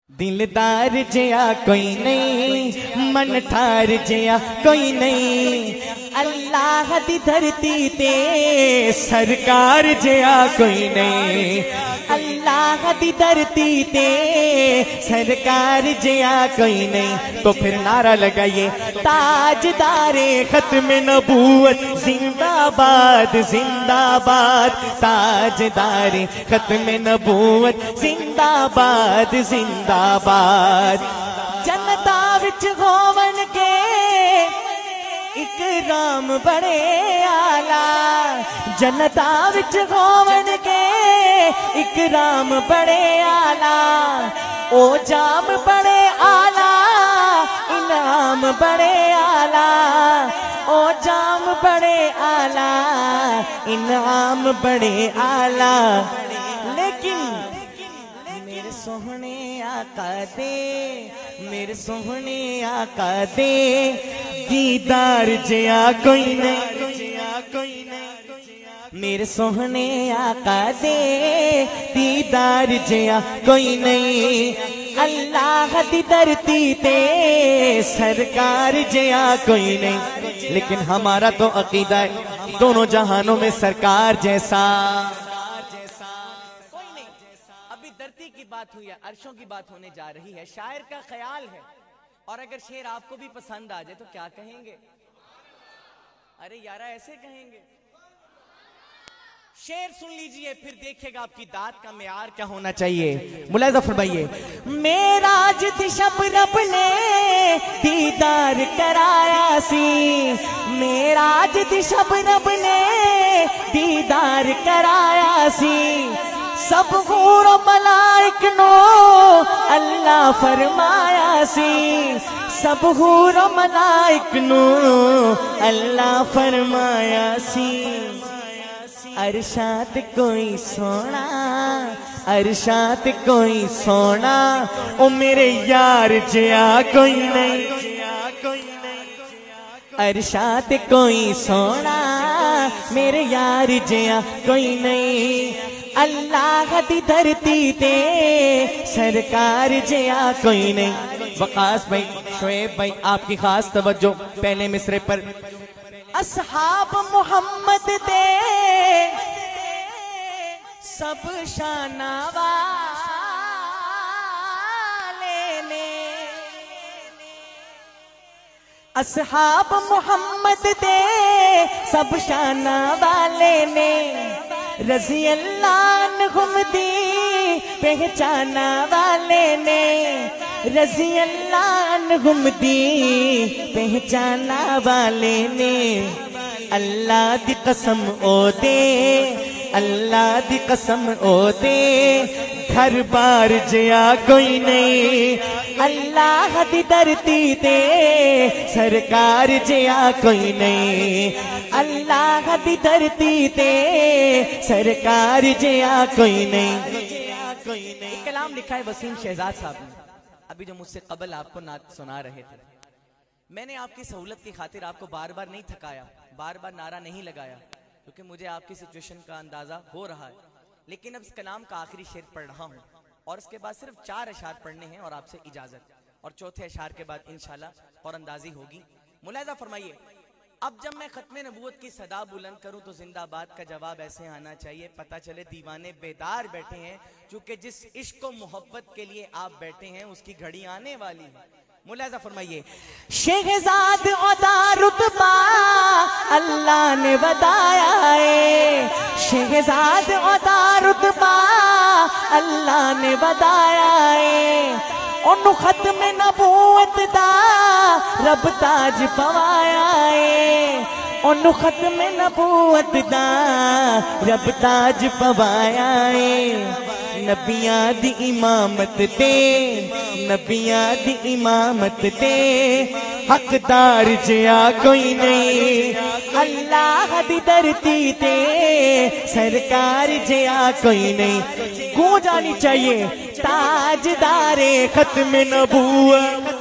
दिलदार जिया कोई नहीं, मन ठार जिया कोई नहीं, अल्लाह दी धरती ते सरकार जिया कोई नहीं, अल्लाह दी धरती ते सरकार जिया कोई नहीं। तो फिर नारा लगाइए, ताजदारे खत्म नबूवत जिंदाबाद जिंदाबाद, ताजदारे खत्म नबूवत जिंदाबाद जिंदाबाद। जनता विच होवन के इकराम बड़े आला, जनता विच होवन के इकराम बड़े आला, ओ जाम बड़े आला, इनाम बड़े आला, ओ जाम बड़े आला, इनाम बड़े आला। लेकिन मेरे सोहने आका दे, मेरे सोहने आका दे दीदार जिया कोई नहीं, मेरे सोहने आका दे दीदार जिया कोई नहीं, अल्लाह दी धरती ते सरकार जिया कोई नहीं। लेकिन हमारा तो अकीदा है दोनों जहानों में सरकार जैसा कोई नहीं। अभी धरती की बात हुई है, अर्शों की बात होने जा रही है, शायर का ख्याल है, और अगर शेर आपको भी पसंद आ जाए तो क्या कहेंगे? अरे यारा ऐसे कहेंगे। शेर सुन लीजिए, फिर देखिएगा आपकी दात का मेयार क्या होना चाहिए। मुलाहिजा फरमाइए, मेराज दी शब रब ने दीदार कराया सी, मेराज दी शब रब ने दीदार कराया सी, सब हूर मलाइक नो अल्लाह फरमाया सी, सब हूर मलाइक नो अल्लाह फरमाया सी। अरशात कोई सोना, अरशात कोई सोना, ओ मेरे यार जिया कोई नहीं, अरशात कोई सोना, मेरे यार जिया कोई नहीं, अल्लाह दी धरती ते सरकार जिया कोई नहीं। वकास भाई, शोएब भाई, आपकी खास तवज्जो पहले मिसरे पर। असहाब मोहम्मद दे सब शाना वाले ने, असहाब मोहम्मद दे सब शाना वाले ने, रज़ी अल्लाह अन्हुम दी पहचाना वाले ने, रज़ी अल्लाह अन्हुम दी पहचाना वाले ने। अल्लाह दी कसम ओ दे, अल्लाह दी कसम ओ दे, घर बार जिया कोई नहीं, अल्लाह दी धरती ते सरकार जिया कोई नहीं, अल्लाह दी धरती ते सरकार जिया कोई नहीं। कलाम लिखा है वसीम शहजाद साहब ने, अभी जो मुझसे कबल आपको नात सुना रहे थे। मैंने आपकी सहूलत की खातिर आपको बार बार नहीं थकाया, बार बार नारा नहीं लगाया, क्योंकि मुझे आपकी सिचुएशन का अंदाजा हो रहा है। लेकिन अब इस कलाम का आखिरी शेर पढ़ रहा हूँ, और इसके बाद सिर्फ 4 अशार पढ़ने हैं और आपसे इजाजत, और चौथे अशार के बाद इंशाल्लाह और अंदाजी होगी। मुलाहिजा फरमाइए, अब जब मैं खत्मे नबूवत की सदा बुलंद करूं तो जिंदाबाद का जवाब ऐसे आना चाहिए, पता चले दीवाने बेदार बैठे हैं, क्योंकि जिस इश्क और मोहब्बत के लिए आप बैठे हैं उसकी घड़ी आने वाली है। मुलाहिजा फरमाइए, शहजाद ओदा रुतबा अल्लाह ने बताया है, शहजाद ओदा रुतबा अल्लाह ने बताया है, ओनु खत्म नबूवत दा रब ताज पवाया है, ओनु खत्म नबूवत दा रब ताज पवाया है। नबियां दी इमामत ते, नबियां दी इमामत ते हकदार जिया कोई नहीं, अल्लाह दी धरती ते सरकार जिया कोई नहीं। गूंज आनी चाहिए, ताजदारे खत्म नबूवत